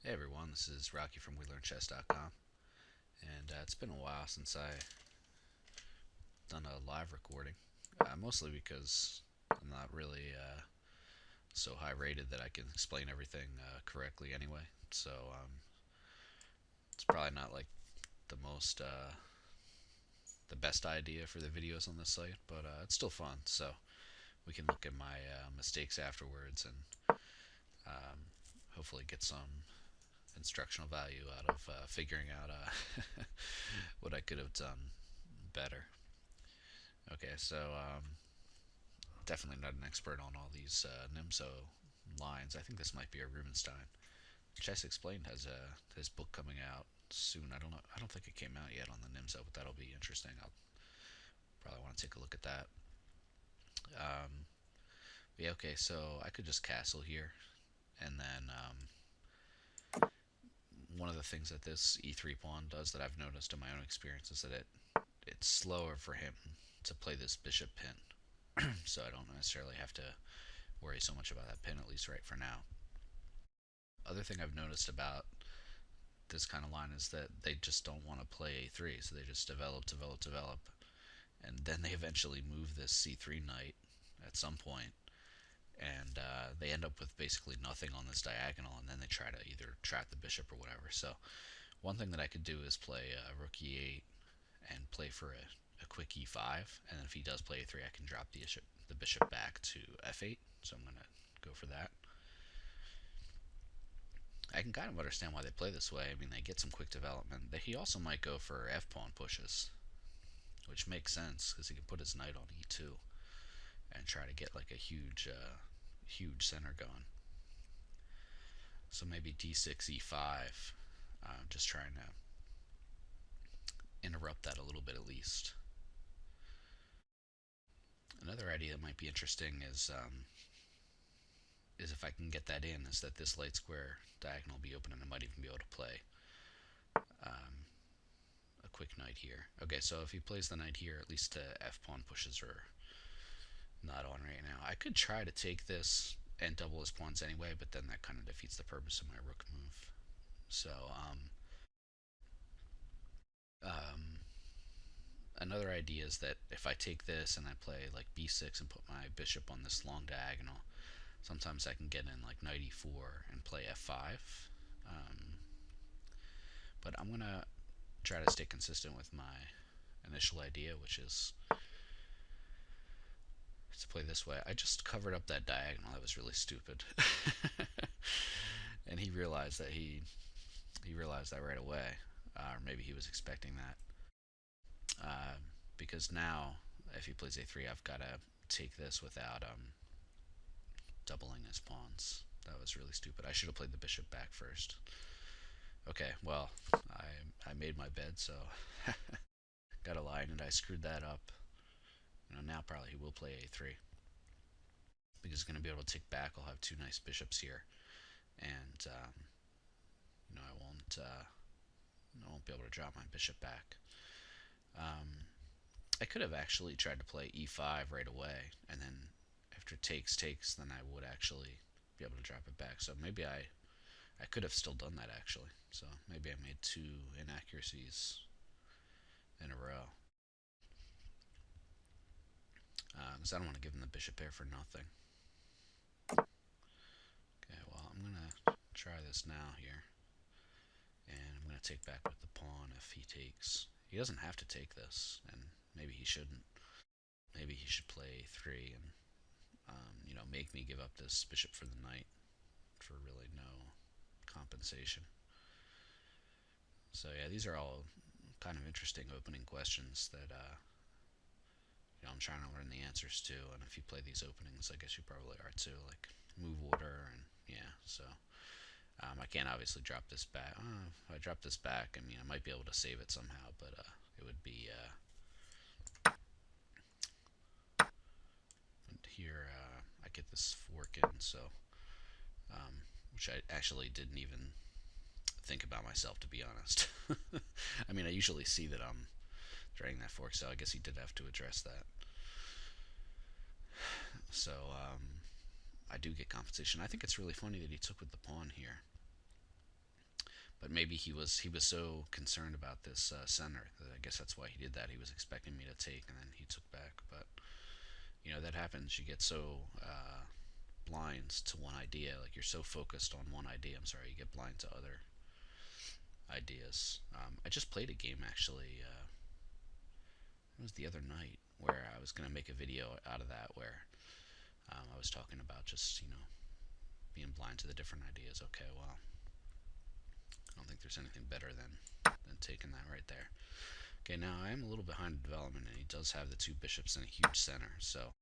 Hey everyone, this is Rocky from WeLearnChess.com, and it's been a while since I done a live recording, mostly because I'm not really so high rated that I can explain everything correctly anyway. So it's probably not like the most the best idea for the videos on this site, but it's still fun. So we can look at my mistakes afterwards and hopefully get some instructional value out of figuring out what I could have done better. Okay, so definitely not an expert on all these Nimzo lines. I think this might be a Rubinstein. Chess Explained has his book coming out soon. I don't know. I don't think it came out yet on the Nimzo, but that'll be interesting. I'll probably want to take a look at that. Yeah, okay, so I could just castle here, and then one of the things that this e3 pawn does that I've noticed in my own experience is that it's slower for him to play this bishop pin, so I don't necessarily have to worry so much about that pin, at least right for now. Other thing I've noticed about this kind of line is that they just don't want to play a3, so they just develop, and then they eventually move this c3 knight at some point, and they end up with basically nothing on this diagonal, and then they try to either trap the bishop or whatever. So one thing that I could do is play rook e8 and play for a quick e5, and then if he does play a3, I can drop the bishop back to f8. So I'm gonna go for that. I can kind of understand why they play this way. I mean, they get some quick development. He also might go for f pawn pushes, which makes sense because he can put his knight on e2 and try to get like a huge center going. So maybe d6, e5, just trying to interrupt that a little bit at least. Another idea that might be interesting is if I can get that in, is that this light square diagonal will be open and I might even be able to play a quick knight here. Okay, so if he plays the knight here, at least the f pawn pushes are not on right now. I could try to take this and double his pawns anyway, but then that kind of defeats the purpose of my rook move. So um, another idea is that if I take this and I play like b6 and put my bishop on this long diagonal, sometimes I can get in like knight e4 and play f5. Um, but I'm gonna try to stay consistent with my initial idea, which is to play this way. I just covered up that diagonal. That was really stupid. And he realized that right away, or maybe he was expecting that. Uh, because now, if he plays a3, I've got to take this without doubling his pawns. That was really stupid. I should have played the bishop back first. Okay, well, I made my bed, so got a lie, and I screwed that up. Now probably he will play a3 because he's going to be able to take back. I'll have two nice bishops here, and I won't be able to drop my bishop back. I could have actually tried to play e5 right away, and then after takes, then I would actually be able to drop it back. So maybe I could have still done that actually. So maybe I made two inaccuracies in a row. Because I don't want to give him the bishop pair for nothing. Okay, well, I'm going to try this now here. And I'm going to take back with the pawn if he takes. He doesn't have to take this, and maybe he shouldn't. Maybe he should play 3 and, make me give up this bishop for the knight for really no compensation. So yeah, these are all kind of interesting opening questions that I'm trying to learn the answers to. And if you play these openings, I guess you probably are too, like move order and yeah. So I can't obviously drop this back. If I drop this back, I mean, I might be able to save it somehow, but it would be here. I get this fork in, so which I actually didn't even think about myself, to be honest. I mean, I usually see that I'm draining that fork, so I guess he did have to address that. So I do get compensation. I think it's really funny that he took with the pawn here. But maybe he was so concerned about this center that I guess that's why he did that. He was expecting me to take, and then he took back. But that happens. You get so blind to one idea. Like you're so focused on one idea. I'm sorry, you get blind to other ideas. I just played a game actually. It was the other night where I was gonna make a video out of that where I was talking about just being blind to the different ideas. Okay, well, I don't think there's anything better than taking that right there. Okay, now I am a little behind in development, and he does have the two bishops and a huge center, so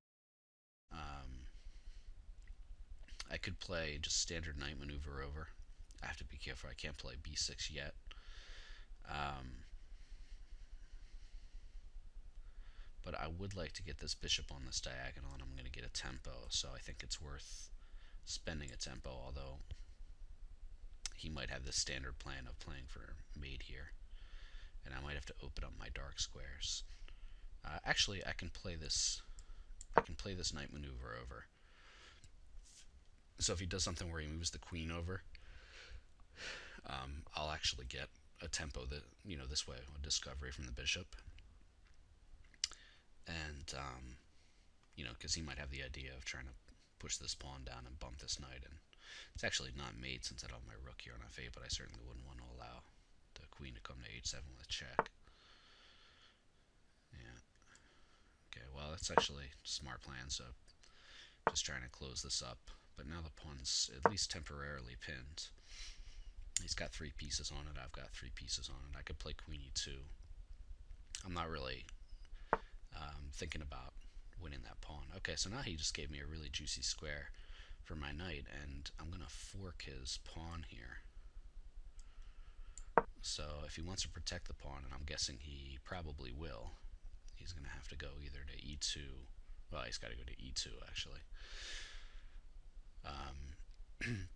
I could play just standard knight maneuver over. I have to be careful. I can't play b6 yet. Um, but I would like to get this bishop on this diagonal, and I'm going to get a tempo, so I think it's worth spending a tempo, although he might have this standard plan of playing for mate here, and I might have to open up my dark squares. Actually, I can play this knight maneuver over. So if he does something where he moves the queen over, I'll actually get a tempo that this way, a discovery from the bishop, and because he might have the idea of trying to push this pawn down and bump this knight, and it's actually not mate since I don't have my rook here on f8, but I certainly wouldn't want to allow the queen to come to h7 with a check. Yeah. Okay, well, that's actually a smart plan, so just trying to close this up. But now the pawn's at least temporarily pinned. He's got 3 pieces on it, I've got 3 pieces on it. I could play queen e2. I'm not really thinking about winning that pawn. Okay, so now he just gave me a really juicy square for my knight, and I'm going to fork his pawn here. So if he wants to protect the pawn, and I'm guessing he probably will, he's going to have to go either to e2. Well, he's got to go to e2, actually.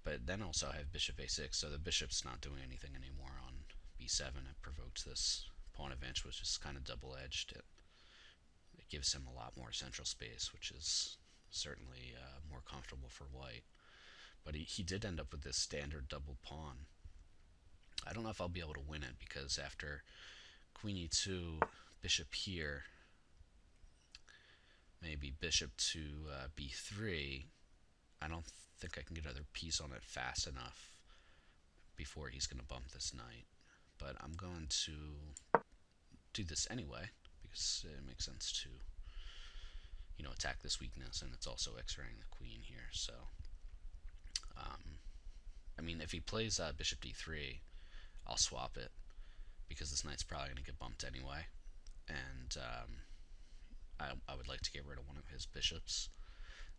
But then also I have bishop a6, so the bishop's not doing anything anymore on b7. It provokes this pawn advantage, which is kind of double-edged. It gives him a lot more central space, which is certainly more comfortable for white. But he did end up with this standard double pawn. I don't know if I'll be able to win it, because after queen e2, bishop here, maybe bishop to b3, I don't think I can get another piece on it fast enough before he's going to bump this knight. But I'm going to do this anyway, because it makes sense to attack this weakness, and it's also x-raying the queen here. So I mean, if he plays bishop d3, I'll swap it, because this knight's probably going to get bumped anyway, and I would like to get rid of one of his bishops.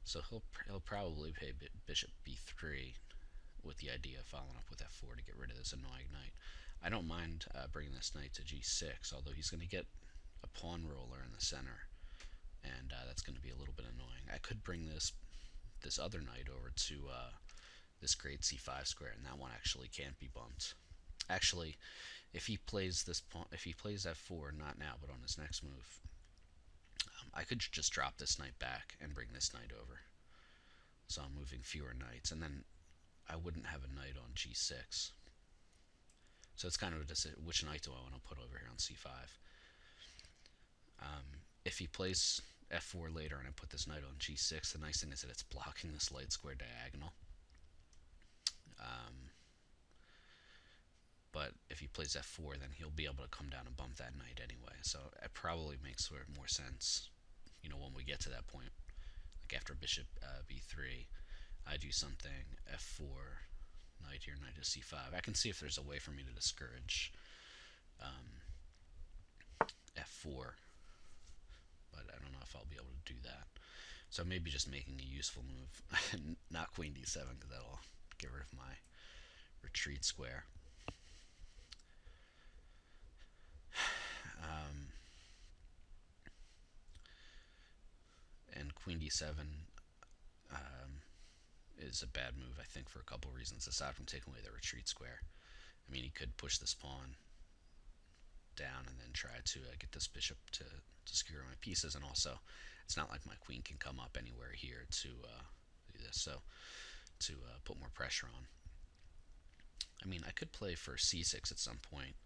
So he'll probably play bishop b3 with the idea of following up with f4 to get rid of this annoying knight. I don't mind bringing this knight to g6, although he's going to get a pawn roller in the center, and that's going to be a little bit annoying. I could bring this other knight over to this great c5 square, and that one actually can't be bumped. Actually, if he plays this pawn, if he plays f4, not now, but on his next move, I could just drop this knight back and bring this knight over. So I'm moving fewer knights, and then I wouldn't have a knight on g6. So it's kind of a decision, which knight do I want to put over here on c5? If he plays f4 later and I put this knight on g6, the nice thing is that it's blocking this light square diagonal. But if he plays f4, then he'll be able to come down and bump that knight anyway. So it probably makes more sense, when we get to that point. Like after bishop b3, I do something f4, knight here, knight to c5. I can see if there's a way for me to discourage f4, but I don't know if I'll be able to do that. So maybe just making a useful move, not queen d7, because that'll get rid of my retreat square. And queen d7 is a bad move, I think, for a couple reasons, aside from taking away the retreat square. I mean, he could push this pawn down and then try to get this bishop to skewer my pieces, and also it's not like my queen can come up anywhere here to do this, so to put more pressure on. I mean, I could play for c6 at some point,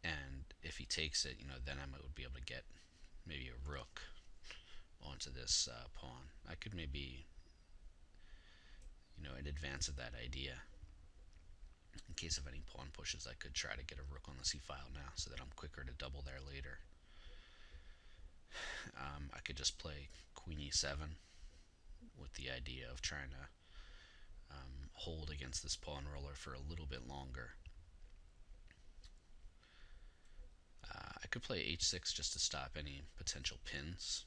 and if he takes it, then I would be able to get maybe a rook onto this pawn. I could maybe, in advance of that idea, in case of any pawn pushes, I could try to get a rook on the c file now so that I'm quicker to double there later. I could just play queen e7 with the idea of trying to hold against this pawn roller for a little bit longer. I could play h6 just to stop any potential pins.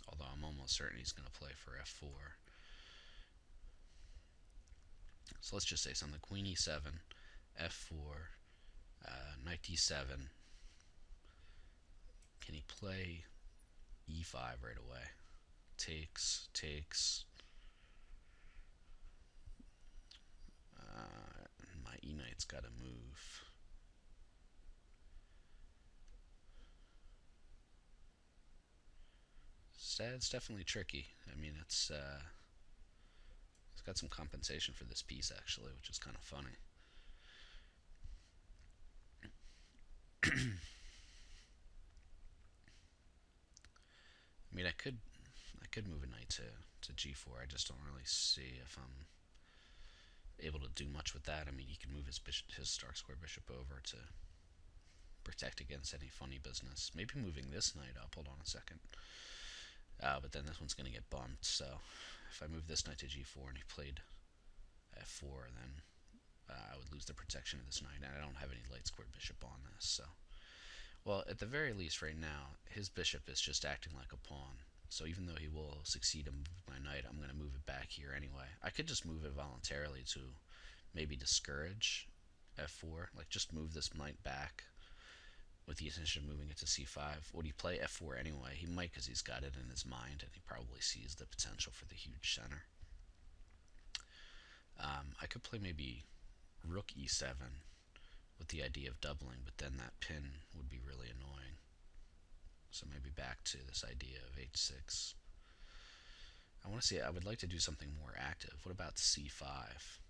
Although I'm almost certain he's going to play for f4. So let's just say something. Queen e7, f4, knight d7. Can he play e5 right away? Takes. My e-knight's got to move. It's definitely tricky. I mean, it's got some compensation for this piece actually, which is kind of funny. I mean, I could move a knight to g4. I just don't really see if I'm able to do much with that. I mean, he can move his dark square bishop over to protect against any funny business. Maybe moving this knight up. Hold on a second. But then this one's going to get bumped. So if I move this knight to g4 and he played f4, then I would lose the protection of this knight, and I don't have any light squared bishop on this. So, well, at the very least, right now, his bishop is just acting like a pawn. So even though he will succeed in moving my knight, I'm going to move it back here anyway. I could just move it voluntarily to maybe discourage f4, like just move this knight back with the intention of moving it to c5. Would he play f4 anyway? He might, because he's got it in his mind, and he probably sees the potential for the huge center. I could play maybe rook e7 with the idea of doubling, but then that pin would be really annoying. So maybe back to this idea of h6. I would like to do something more active. What about c5?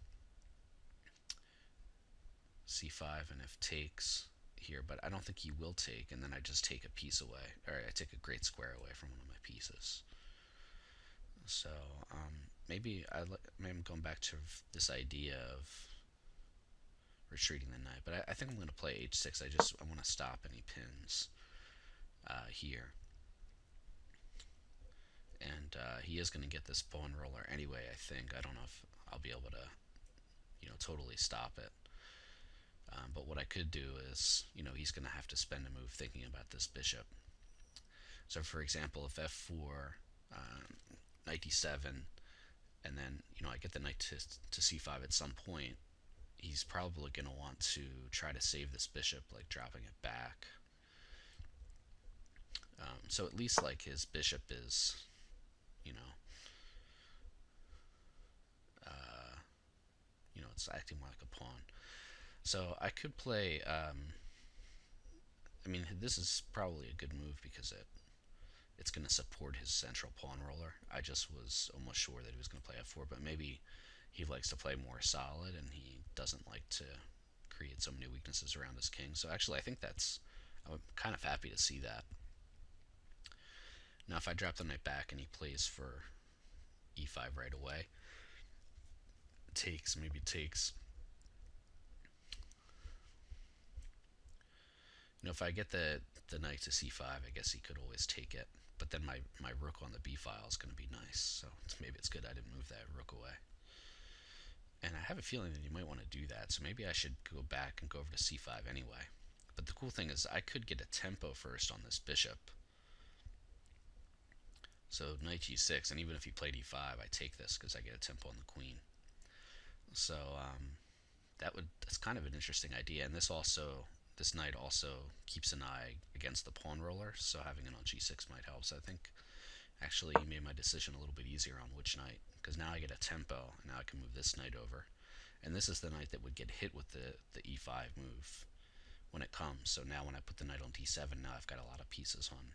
c5, and if takes here, but I don't think he will take, and then I just take a piece away, or I take a great square away from one of my pieces. So maybe I'm going back to this idea of retreating the knight, but I think I'm going to play h6. I want to stop any pins here, and he is going to get this pawn roller anyway. I think. I don't know if I'll be able to totally stop it. But what I could do is, he's going to have to spend a move thinking about this bishop. So, for example, if f4, knight d7, and then, I get the knight to c5 at some point, he's probably going to want to try to save this bishop, like dropping it back. So at least, like, his bishop is, it's acting more like a pawn. So I could play, I mean, this is probably a good move because it's going to support his central pawn roller. I just was almost sure that he was going to play f4, but maybe he likes to play more solid and he doesn't like to create so many weaknesses around his king. So actually, I think I'm kind of happy to see that. Now, if I drop the knight back and he plays for e5 right away, maybe takes. If I get the knight to c5, I guess he could always take it. But then my rook on the b file is going to be nice. So maybe it's good I didn't move that rook away. And I have a feeling that you might want to do that. So maybe I should go back and go over to c5 anyway. But the cool thing is I could get a tempo first on this bishop. So knight g6, and even if he played e5, I take this because I get a tempo on the queen. So that's kind of an interesting idea. And this knight also keeps an eye against the pawn roller, so having it on g6 might help. So I think actually he made my decision a little bit easier on which knight, because now I get a tempo, and now I can move this knight over. And this is the knight that would get hit with the e5 move when it comes. So now when I put the knight on d7, now I've got a lot of pieces on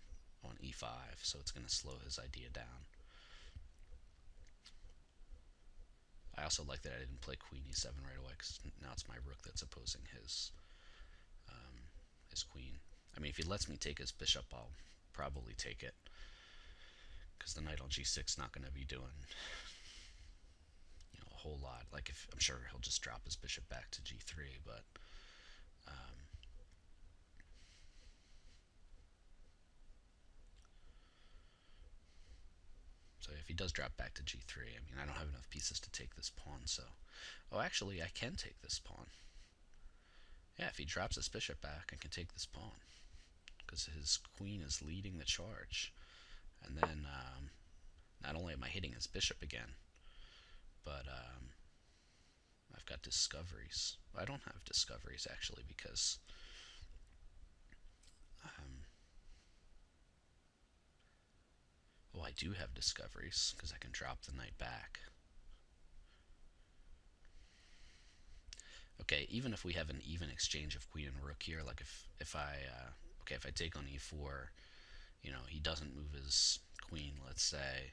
e5, so it's going to slow his idea down. also like that I didn't play queen e7 right away, because now it's my rook that's opposing his queen. I mean, if he lets me take his bishop, I'll probably take it, because the knight on g6 not going to be doing a whole lot. Like, if I'm sure he'll just drop his bishop back to g3, but so if he does drop back to g3, I mean, I don't have enough pieces to take this pawn, so... Oh, actually, I can take this pawn. Yeah, if he drops his bishop back, I can take this pawn, because his queen is leading the charge. And then, not only am I hitting his bishop again, but I've got discoveries. I don't have discoveries, actually, because I do have discoveries, because I can drop the knight back. Okay, even if we have an even exchange of queen and rook here, like if I take on e4, he doesn't move his queen, let's say,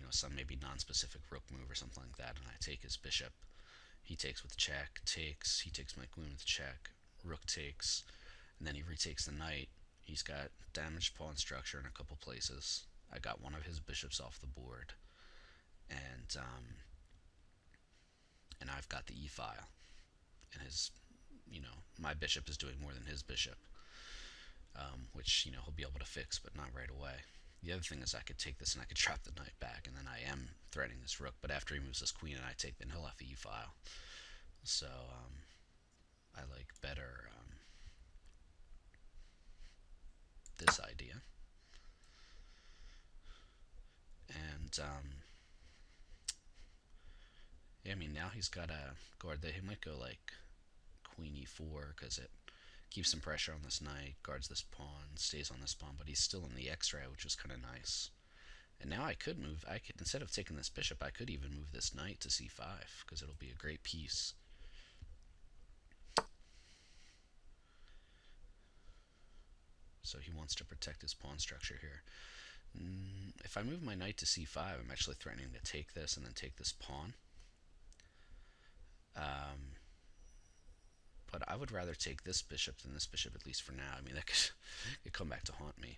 some maybe non-specific rook move or something like that, and I take his bishop. He takes with check, takes, he takes my queen with check, rook takes, and then he retakes the knight. He's got damaged pawn structure in a couple places. I got one of his bishops off the board, and I've got the e-file, and my bishop is doing more than his bishop, which he'll be able to fix, but not right away. The other thing is I could take this and I could trap the knight back, and then I am threatening this rook, but after he moves his queen and I take, then he'll have the e-file. So I like better this idea. And yeah, I mean, now he's got a guard that he might go like queen e4, because it keeps some pressure on this knight, guards this pawn, stays on this pawn, but he's still in the x-ray, which is kind of nice. And now I could move, instead of taking this bishop, I could even move this knight to c5, because it'll be a great piece. So he wants to protect his pawn structure here. If I move my knight to c5, I'm actually threatening to take this and then take this pawn. But I would rather take this bishop than this bishop, at least for now. I mean, that could come back to haunt me.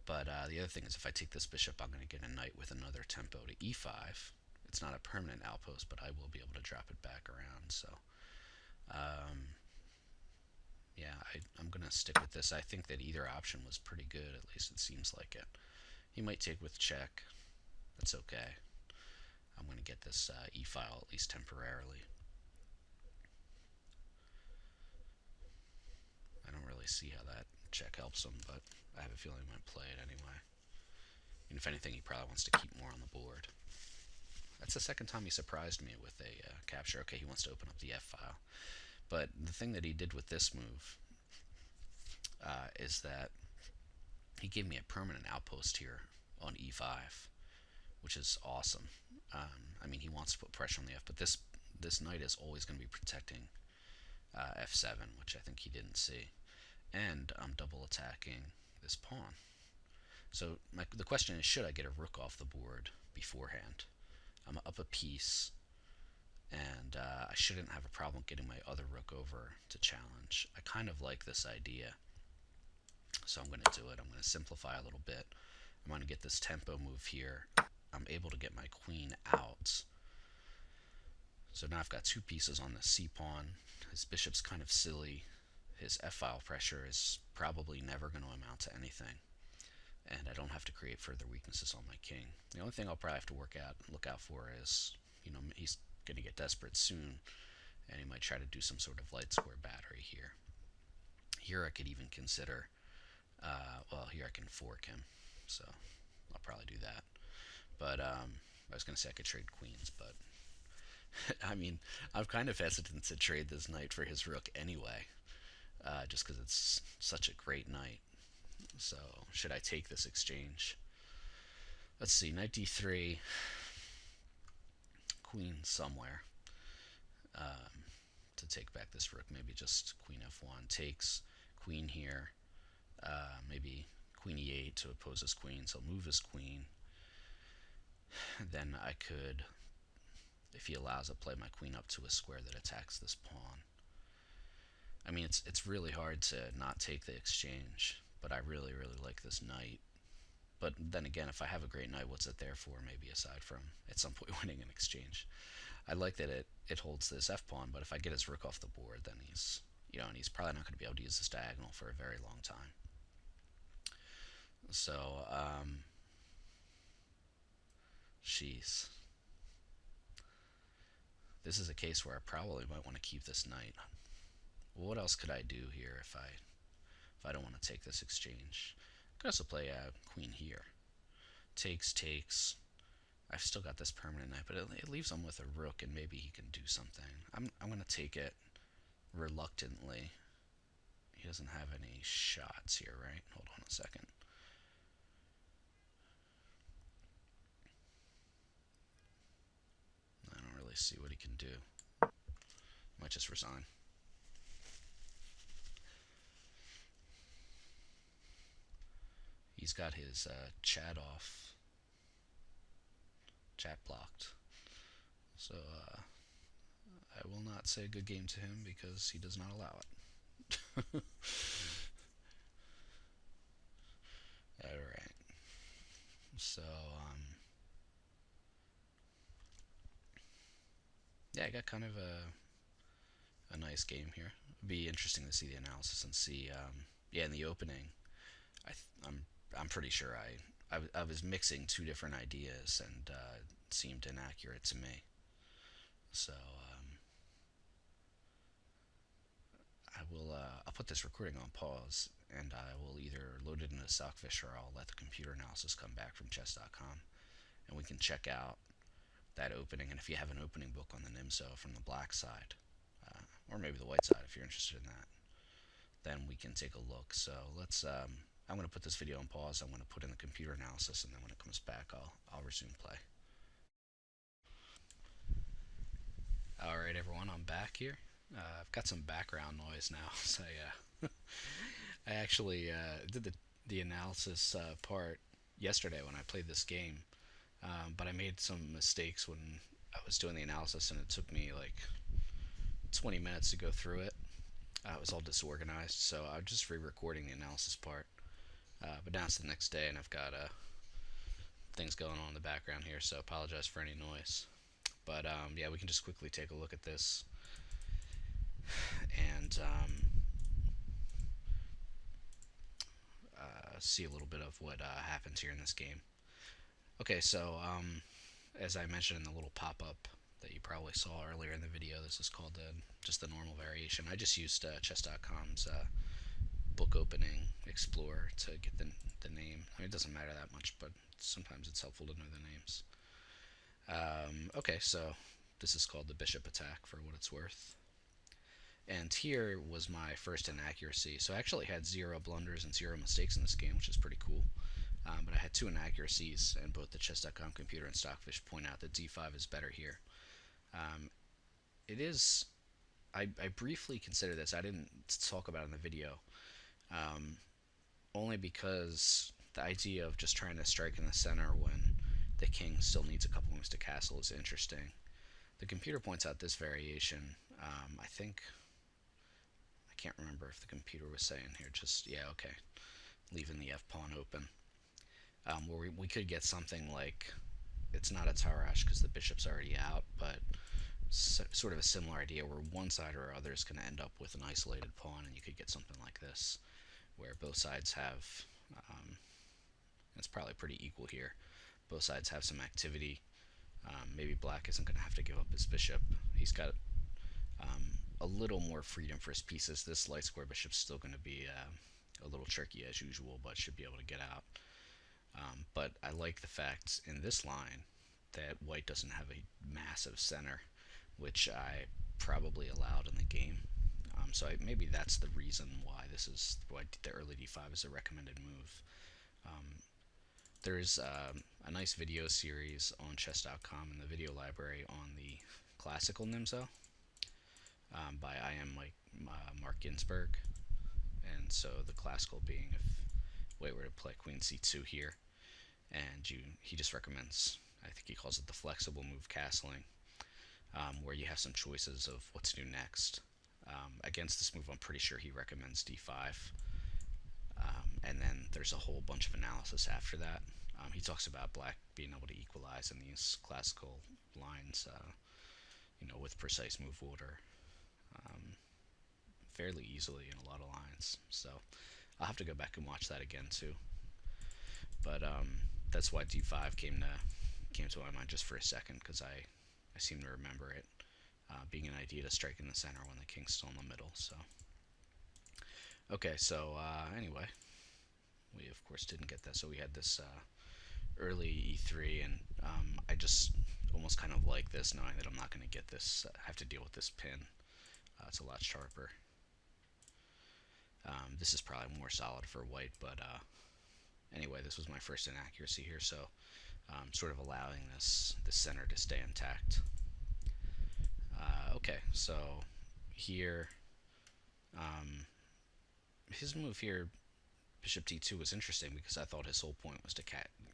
But the other thing is, if I take this bishop, I'm going to get a knight with another tempo to e5. It's not a permanent outpost, but I will be able to drop it back around. So, yeah, I'm going to stick with this. I think that either option was pretty good, at least it seems like it. He might take with check. That's okay. I'm going to get this e-file, at least temporarily. I don't really see how that check helps him, but I have a feeling he might play it anyway. And if anything, he probably wants to keep more on the board. That's the second time he surprised me with a capture. Okay, he wants to open up the f-file. But the thing that he did with this move is that he gave me a permanent outpost here on e5, which is awesome. I mean, he wants to put pressure on the f, but this knight is always going to be protecting f7, which I think he didn't see. And I'm double attacking this pawn. So the question is, should I get a rook off the board beforehand? I'm up a piece, and I shouldn't have a problem getting my other rook over to challenge. I kind of like this idea, so I'm going to do it. I'm going to simplify a little bit. I'm going to get this tempo move here. I'm able to get my queen out. So now I've got two pieces on the c-pawn. His bishop's kind of silly. His f-file pressure is probably never going to amount to anything. And I don't have to create further weaknesses on my king. The only thing I'll probably have to look out for is, he's going to get desperate soon, and he might try to do some sort of light square battery here. Here I could even consider, here I can fork him, so I'll probably do that. But I was going to say I could trade queens, but I mean, I'm kind of hesitant to trade this knight for his rook anyway, just because it's such a great knight. So, should I take this exchange? Let's see, knight d3, queen somewhere, to take back this rook. Maybe just queen f1, takes, queen here, maybe queen e8 to oppose his queen, so I'll move his queen. And then I could, if he allows it, play my queen up to a square that attacks this pawn. I mean, it's really hard to not take the exchange, but I really, really like this knight. But then again, if I have a great knight, what's it there for? Maybe aside from at some point winning an exchange. I like that it holds this f pawn, but if I get his rook off the board, then he's, and he's probably not going to be able to use this diagonal for a very long time. So, jeez. This is a case where I probably might want to keep this knight. Well, what else could I do here if I don't want to take this exchange? I could also play queen here. Takes. I've still got this permanent knight, but it leaves him with a rook, and maybe he can do something. I'm going to take it reluctantly. He doesn't have any shots here, right? Hold on a second. I don't really see what he can do. Might just resign. He's got his chat off. Chat blocked. So I will not say good game to him because he does not allow it. Alright. So, yeah, I got kind of a nice game here. It'd be interesting to see the analysis and see, yeah, in the opening, I'm pretty sure I was mixing two different ideas and it seemed inaccurate to me. So I'll put this recording on pause and I will either load it into Stockfish or I'll let the computer analysis come back from chess.com and we can check out that opening. And if you have an opening book on the Nimzo from the black side, or maybe the white side if you're interested in that, then we can take a look. So let's I'm going to put this video on pause. I'm going to put in the computer analysis, and then when it comes back, I'll resume play. All right, everyone, I'm back here. I've got some background noise now, so I actually did the analysis part yesterday when I played this game, but I made some mistakes when I was doing the analysis, and it took me like 20 minutes to go through it. It was all disorganized, so I'm just re-recording the analysis part. But now it's the next day, and I've got things going on in the background here, so apologize for any noise. But yeah, we can just quickly take a look at this and see a little bit of what happens here in this game. Okay, so as I mentioned in the little pop-up that you probably saw earlier in the video, this is called just the normal variation. I just used chess.com's book opening explorer to get the name. I mean, it doesn't matter that much, but sometimes it's helpful to know the names. Okay, so this is called the bishop attack for what it's worth. And here was my first inaccuracy. So I actually had 0 blunders and 0 mistakes in this game, which is pretty cool. But I had 2 inaccuracies, and both the chess.com computer and Stockfish point out that d5 is better here. It is... I briefly considered this. I didn't talk about it in the video. Only because the idea of just trying to strike in the center when the king still needs a couple moves to castle is interesting. The computer points out this variation. I think... I can't remember if the computer was saying here. Just, yeah, okay. Leaving the f-pawn open. Where we could get something like... It's not a Tarash because the bishop's already out, but sort of a similar idea where one side or other is going to end up with an isolated pawn, and you could get something like this, where both sides have... it's probably pretty equal here. Both sides have some activity. Maybe black isn't going to have to give up his bishop. He's got a little more freedom for his pieces. This light square bishop's still going to be a little tricky as usual, but should be able to get out. But I like the fact in this line that white doesn't have a massive center, which I probably allowed in the game. So maybe that's the reason why the early d5 is a recommended move. There's a nice video series on chess.com in the video library on the classical Nimzo by Mark Ginsburg. And so the classical being if white were to play queen c2 here, and he just recommends I think he calls it the flexible move castling, where you have some choices of what to do next. Against this move, I'm pretty sure he recommends d5, and then there's a whole bunch of analysis after that. He talks about black being able to equalize in these classical lines, with precise move order, fairly easily in a lot of lines. So I'll have to go back and watch that again too. But that's why d5 came to my mind just for a second, because I seem to remember it being an idea to strike in the center when the king's still in the middle. So okay, so anyway, we of course didn't get that. So we had this early e3, and I just almost kind of like this, knowing that I'm not going to get this. Have to deal with this pin. It's a lot sharper. This is probably more solid for white, but anyway, this was my first inaccuracy here, so sort of allowing this center to stay intact. Okay, so here, his move here, bishop d2, was interesting because I thought his whole point was to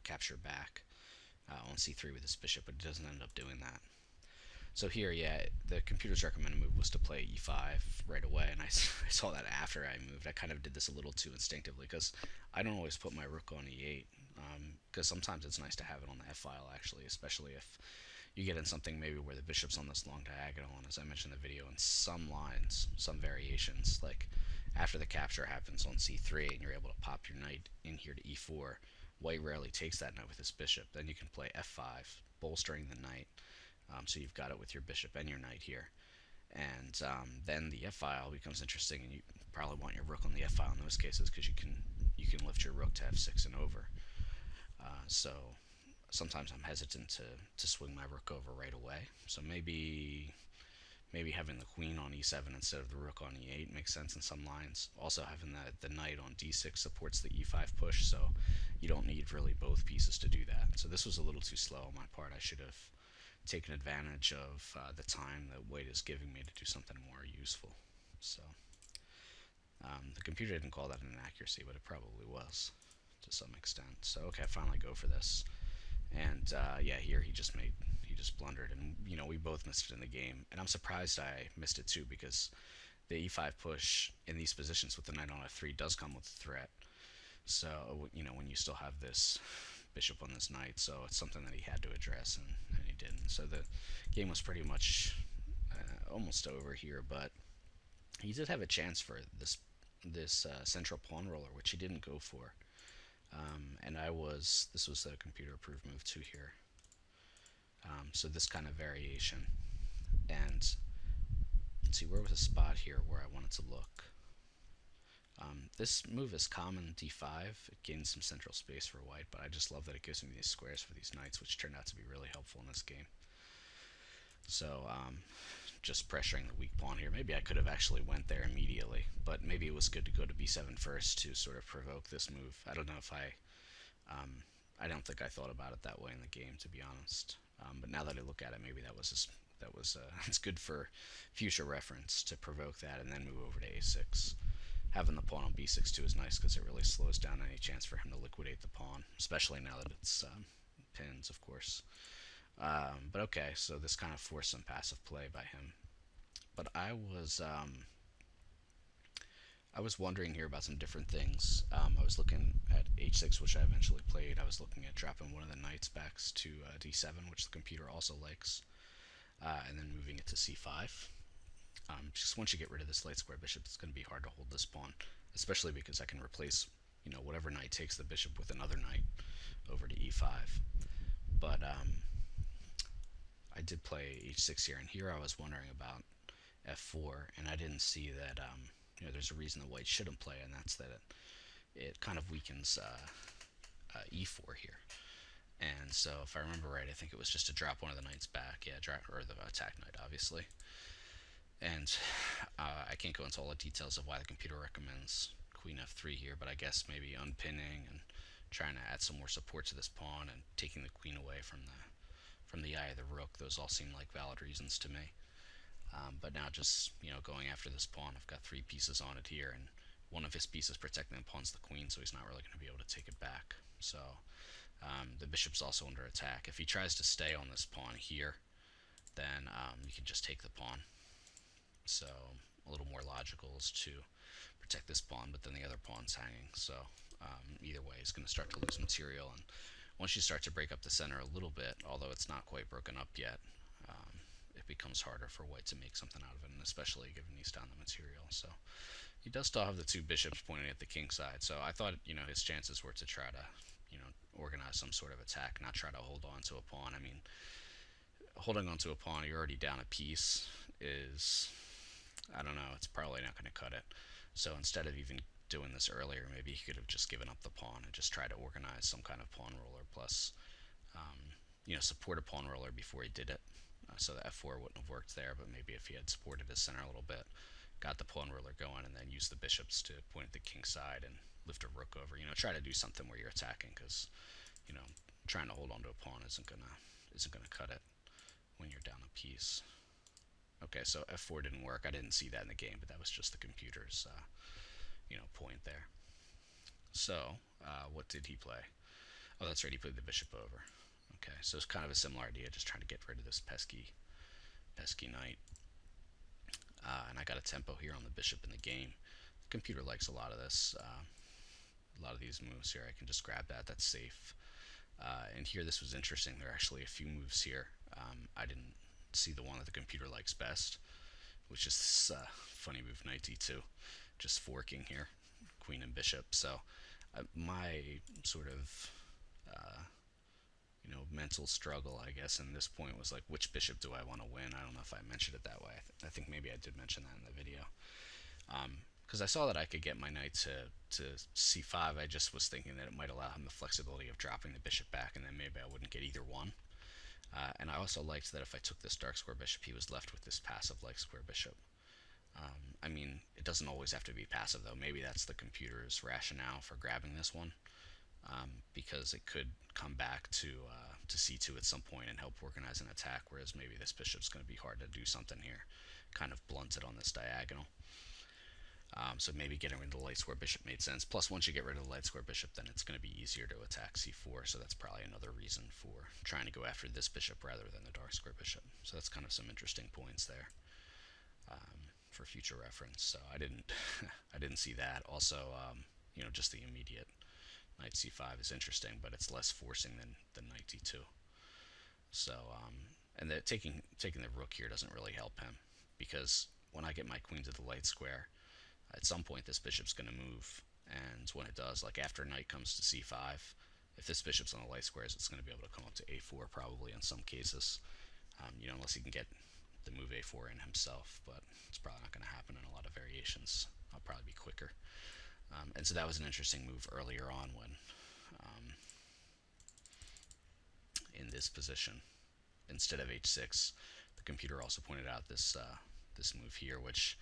capture back on c3 with his bishop, but it doesn't end up doing that. So here, yeah, the computer's recommended move was to play e5 right away, and I saw that after I moved. I kind of did this a little too instinctively, because I don't always put my rook on e8, because sometimes it's nice to have it on the f file, actually, especially if you get in something maybe where the bishop's on this long diagonal, and as I mentioned in the video, in some lines, some variations, like after the capture happens on c3 and you're able to pop your knight in here to e4, white rarely takes that knight with his bishop. Then you can play f5, bolstering the knight, so you've got it with your bishop and your knight here. And then the f-file becomes interesting, and you probably want your rook on the f-file in those cases, because you can lift your rook to f6 and over. So sometimes I'm hesitant to swing my rook over right away. So maybe having the queen on e7 instead of the rook on e8 makes sense in some lines. Also, having the knight on d6 supports the e5 push, so you don't need really both pieces to do that. So this was a little too slow on my part. I should have taken advantage of the time that white is giving me to do something more useful. So the computer didn't call that an inaccuracy, but it probably was to some extent. So okay, I finally go for this, and yeah, here he just blundered, and we both missed it in the game, and I'm surprised I missed it too, because the e5 push in these positions with the knight on f3 does come with a threat. So when you still have this bishop on this knight, so it's something that he had to address, and he didn't. So the game was pretty much almost over here, but he did have a chance for this central pawn roller, which he didn't go for. And this was the computer approved move too here. So this kind of variation, and let's see, where was a spot here where I wanted to look. This move is common d5. It gains some central space for white, but I just love that it gives me these squares for these knights, which turned out to be really helpful in this game. So just pressuring the weak pawn here. Maybe I could have actually went there immediately, but maybe it was good to go to b7 first to sort of provoke this move. I don't know if I don't think I thought about it that way in the game, to be honest. But now that I look at it, maybe that was it's good for future reference to provoke that and then move over to a6. Having the pawn on b6 too is nice, because it really slows down any chance for him to liquidate the pawn, especially now that it's pins, of course. But okay, so this kind of forced some passive play by him. But I was wondering here about some different things. I was looking at h6, which I eventually played. I was looking at dropping one of the knights back to d7, which the computer also likes, and then moving it to c5. Just once you get rid of this light square bishop, it's going to be hard to hold this pawn, especially because I can replace, whatever knight takes the bishop with another knight over to e5. But I did play h6 here, and here I was wondering about f4, and I didn't see that there's a reason that white shouldn't play, and that's that it kind of weakens e4 here. And so if I remember right, I think it was just to drop one of the knights back, or the attack knight, obviously. And I can't go into all the details of why the computer recommends queen f3 here, but I guess maybe unpinning and trying to add some more support to this pawn and taking the queen away from the eye of the rook. Those all seem like valid reasons to me. But now just going after this pawn, I've got 3 pieces on it here, and one of his pieces protecting the pawn's the queen, so he's not really going to be able to take it back. So The bishop's also under attack. If he tries to stay on this pawn here, then you can just take the pawn. So a little more logical is to protect this pawn, but then the other pawn's hanging. So either way, he's going to start to lose material. And once you start to break up the center a little bit, although it's not quite broken up yet, it becomes harder for white to make something out of it, and especially given he's down the material. So he does still have the two bishops pointing at the king side. So I thought, his chances were to try to, organize some sort of attack, not try to hold on to a pawn. I mean, holding on to a pawn, you're already down a piece, is, I don't know, it's probably not going to cut it. So instead of even doing this earlier, maybe he could have just given up the pawn and just tried to organize some kind of pawn roller, plus, support a pawn roller before he did it. So the f4 wouldn't have worked there, but maybe if he had supported his center a little bit, got the pawn roller going, and then used the bishops to point at the king side and lift a rook over. Try to do something where you're attacking, because trying to hold on to a pawn isn't gonna cut it when you're down a piece. Okay, so f4 didn't work. I didn't see that in the game, but that was just the computer's point there. So what did he play? Oh, that's right, he played the bishop over. Okay, so it's kind of a similar idea, just trying to get rid of this pesky knight. And I got a tempo here on the bishop in the game. The computer likes a lot of this, a lot of these moves here. I can just grab that. That's safe. And here, this was interesting. There are actually a few moves here. I didn't see the one that the computer likes best, which is this funny move, knight d2, just forking here, queen and bishop. So my sort of mental struggle, I guess, in this point was like, which bishop do I want to win? I don't know if I mentioned it that way. I think maybe I did mention that in the video. Because I saw that I could get my knight to c5. I just was thinking that it might allow him the flexibility of dropping the bishop back, and then maybe I wouldn't get either one. And I also liked that if I took this dark square bishop, he was left with this passive light square bishop. I mean, it doesn't always have to be passive, though. Maybe that's the computer's rationale for grabbing this one, because it could come back to c2 at some point and help organize an attack, whereas maybe this bishop's going to be hard to do something here, kind of blunted on this diagonal. So maybe getting rid of the light square bishop made sense. Plus, once you get rid of the light square bishop, then it's going to be easier to attack c4, so that's probably another reason for trying to go after this bishop rather than the dark square bishop. So that's kind of some interesting points there for future reference. So I didn't I didn't see that. Also, just the immediate knight c5 is interesting, but it's less forcing than knight d2. So, and taking the rook here doesn't really help him, because when I get my queen to the light square, at some point this bishop's going to move, and when it does, like after knight comes to c5, if this bishop's on the light squares, it's going to be able to come up to a4 probably in some cases, unless he can get the move a4 in himself, but it's probably not going to happen in a lot of variations. I'll probably be quicker. And so that was an interesting move earlier on when in this position, instead of h6, the computer also pointed out this this move here, which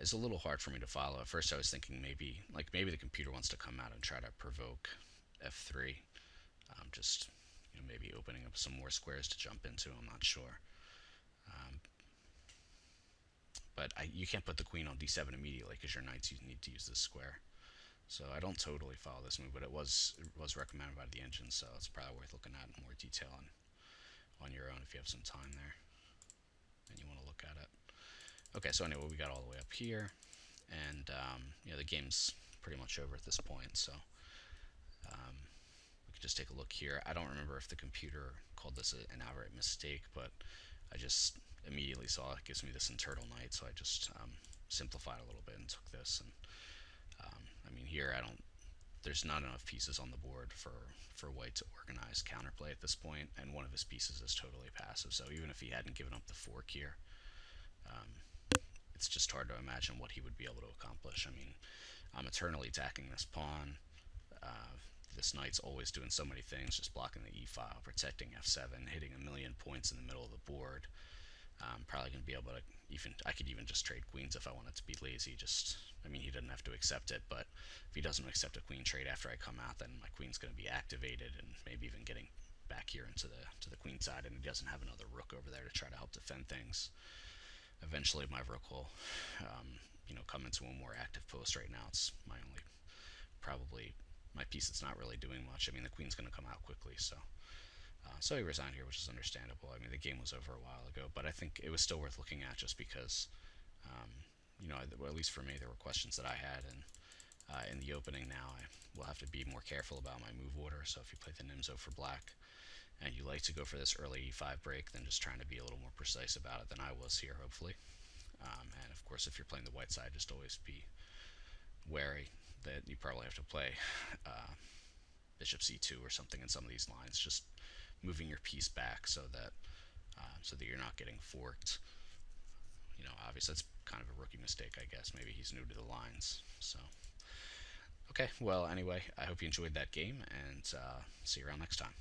is a little hard for me to follow. At first I was thinking maybe the computer wants to come out and try to provoke f3, just maybe opening up some more squares to jump into. I'm not sure. But you can't put the queen on d7 immediately, because your knights, you need to use this square. So I don't totally follow this move, but it was recommended by the engine, so it's probably worth looking at in more detail on your own if you have some time there and you want to look at it. Okay, so anyway, we got all the way up here, and the game's pretty much over at this point, so we could just take a look here. I don't remember if the computer called this an outright mistake, but I just immediately saw it gives me this internal knight, so I just simplified a little bit and took this. And I mean, here there's not enough pieces on the board for white to organize counterplay at this point, and one of his pieces is totally passive. So even if he hadn't given up the fork here, it's just hard to imagine what he would be able to accomplish. I mean, I'm eternally attacking this pawn. This knight's always doing so many things, just blocking the e-file, protecting f7, hitting a million points in the middle of the board. Probably going to be able to I could even just trade queens if I wanted to be lazy. I mean, he doesn't have to accept it, but if he doesn't accept a queen trade after I come out, then my queen's going to be activated, and maybe even getting back here into the queen side, and he doesn't have another rook over there to try to help defend things. Eventually my rook will come into a more active post. Right now it's my only probably my piece that's not really doing much. I mean, the queen's going to come out quickly, so so he resigned here, which is understandable. I mean, the game was over a while ago, but I think it was still worth looking at just because, well, at least for me, there were questions that I had, and in the opening now, I will have to be more careful about my move order. So if you play the Nimzo for black, and you like to go for this early e5 break, then just trying to be a little more precise about it than I was here, hopefully. And of course, if you're playing the white side, just always be wary that you probably have to play bishop c2 or something in some of these lines, just moving your piece back so that you're not getting forked. Obviously that's kind of a rookie mistake, I guess. Maybe he's new to the lines. So, okay, well, anyway, I hope you enjoyed that game, and see you around next time.